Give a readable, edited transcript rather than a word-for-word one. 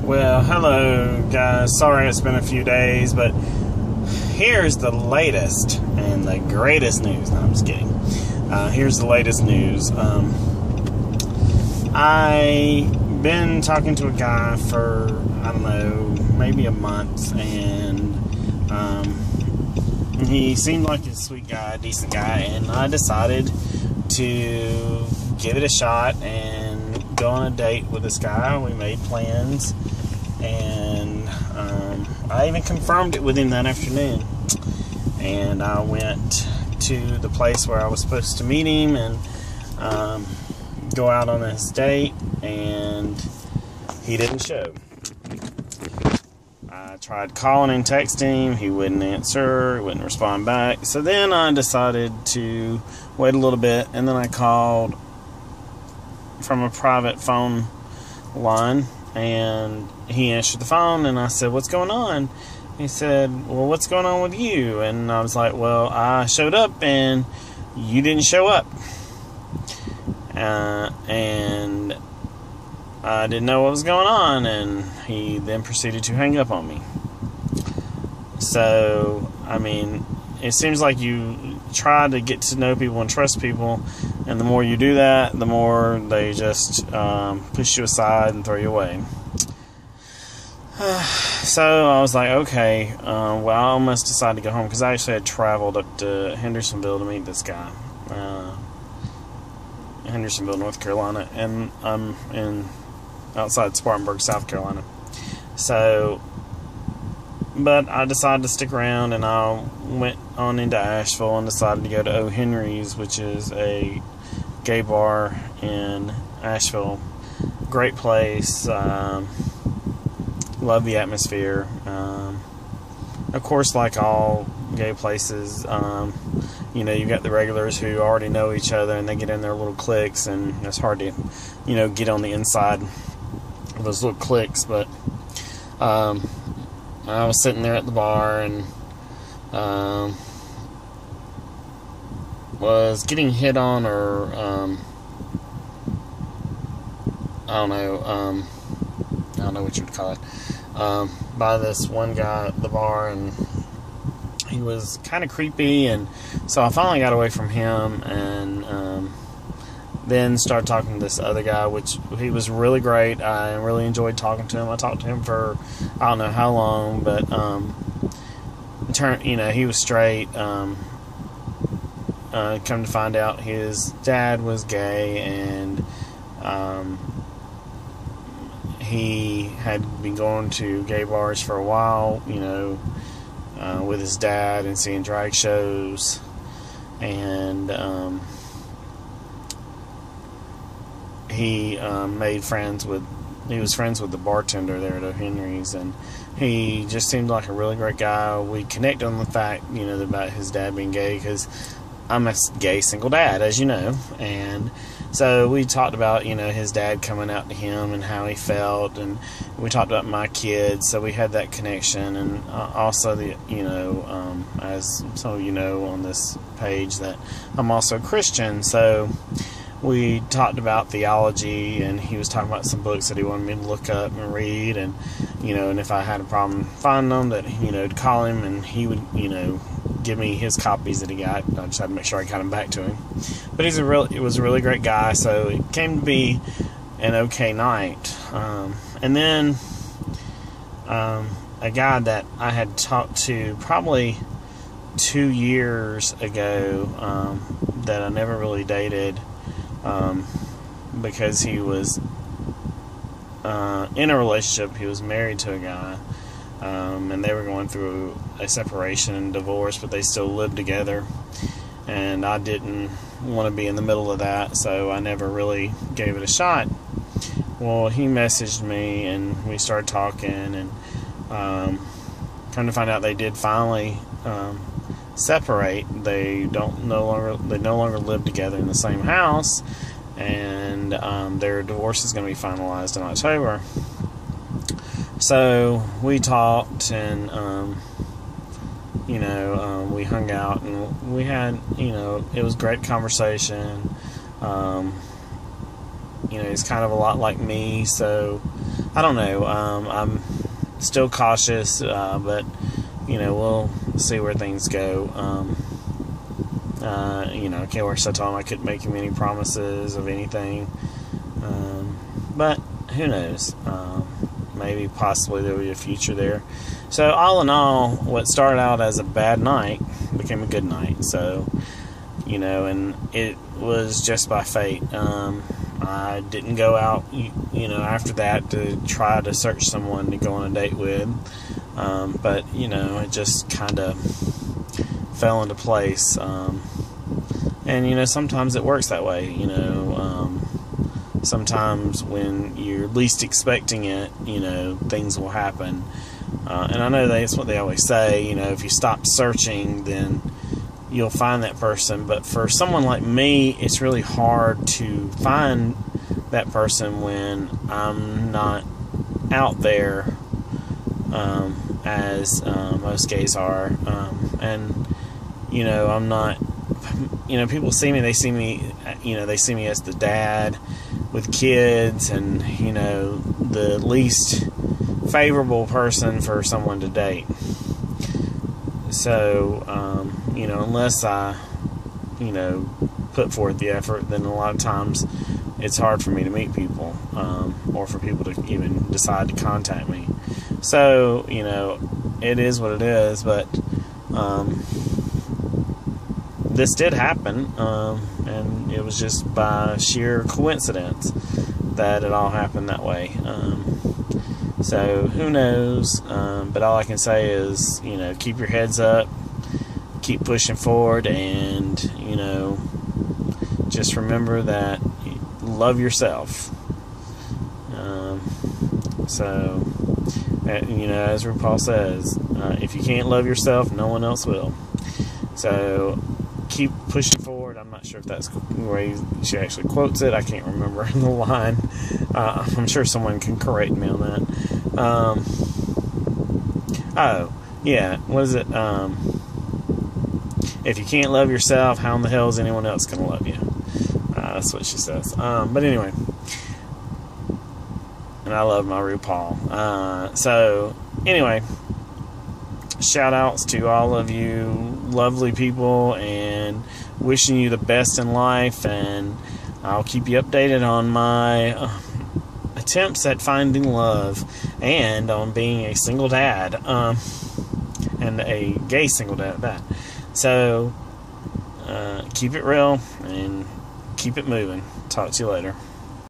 Well, hello guys. Sorry it's been a few days, but here's the latest and the greatest news. No, I'm just kidding. Here's the latest news. I've been talking to a guy for, I don't know, maybe a month, and he seemed like a sweet guy, a decent guy, and I decided to give it a shot and go on a date with this guy. We made plans, and I even confirmed it with him that afternoon. And I went to the place where I was supposed to meet him and go out on this date, and he didn't show. I tried calling and texting him. He wouldn't answer. He wouldn't respond back. So then I decided to wait a little bit, and then I called from a private phone line, and he answered the phone, and I said, "What's going on?" He said, "Well, what's going on with you?" And I was like, "Well, I showed up and you didn't show up." And I didn't know what was going on, and he then proceeded to hang up on me. So, I mean, it seems like you try to get to know people and trust people, and the more you do that, the more they just push you aside and throw you away. So I was like, okay, well, I almost decided to go home, because I actually had traveled up to Hendersonville to meet this guy. Hendersonville, North Carolina, and I'm outside Spartanburg, South Carolina. So, but I decided to stick around, and I went on into Asheville and decided to go to O. Henry's, which is a gay bar in Asheville. Great place. Love the atmosphere. Of course, like all gay places, you know, you got the regulars who already know each other, and they get in their little cliques, and it's hard to, you know, get on the inside of those little cliques. But I was sitting there at the bar, and was getting hit on, or I don't know what you would call it, by this one guy at the bar, and he was kind of creepy, and so I finally got away from him, and then started talking to this other guy, which he was really great. I really enjoyed talking to him. I talked to him for I don't know how long, but he was straight. Come to find out, his dad was gay, and he had been going to gay bars for a while, you know, with his dad, and seeing drag shows, and he was friends with the bartender there at O. Henry's, and he just seemed like a really great guy. We connected on the fact, you know, about his dad being gay, because I'm a gay single dad, as you know, and so we talked about, you know, his dad coming out to him and how he felt, and we talked about my kids, so we had that connection. And also, as some of you know on this page, that I'm also a Christian, so we talked about theology, and he was talking about some books that he wanted me to look up and read, and, you know, and if I had a problem finding them, that, you know, to call him, and he would, you know, give me his copies that he got. I just had to make sure I got them back to him. But he was a really great guy, so it came to be an okay night. And then a guy that I had talked to probably 2 years ago, that I never really dated, because he was in a relationship. He was married to a guy, and they were going through a separation and divorce, but they still lived together, and I didn't want to be in the middle of that, so I never really gave it a shot. Well, he messaged me, and we started talking, and come to find out, they did finally separate. They no longer live together in the same house, and their divorce is going to be finalized in October. So we talked, and we hung out, and we had, it was great conversation. He's kind of a lot like me, so I don't know. I'm still cautious, but we'll see where things go. Of course, I told him I couldn't make him any promises of anything, but who knows? Maybe possibly there will be a future there. So all in all, what started out as a bad night became a good night. So, and it was just by fate. I didn't go out, after that to try to search someone to go on a date with. But, it just kind of fell into place. And, sometimes it works that way, sometimes when you're least expecting it, things will happen. And I know that's what they always say, if you stop searching, then you'll find that person. But for someone like me, it's really hard to find that person when I'm not out there, as most gays are. And, I'm not, people see me, they see me as the dad with kids and, the least favorable person for someone to date. So, unless I, put forth the effort, then a lot of times it's hard for me to meet people, or for people to even decide to contact me. So, it is what it is, but, this did happen, and it was just by sheer coincidence that it all happened that way. So who knows? But all I can say is, keep your heads up, keep pushing forward, and just remember that love yourself. So as RuPaul says, if you can't love yourself, no one else will. So keep pushing forward. I'm not sure if that's where she actually quotes it. I can't remember the line. I'm sure someone can correct me on that. What is it? If you can't love yourself, how in the hell is anyone else going to love you? That's what she says. But anyway, and I love my RuPaul. So anyway, shout outs to all of you lovely people, and wishing you the best in life, and I'll keep you updated on my attempts at finding love and on being a single dad, and a gay single dad at that. So keep it real and keep it moving. Talk to you later.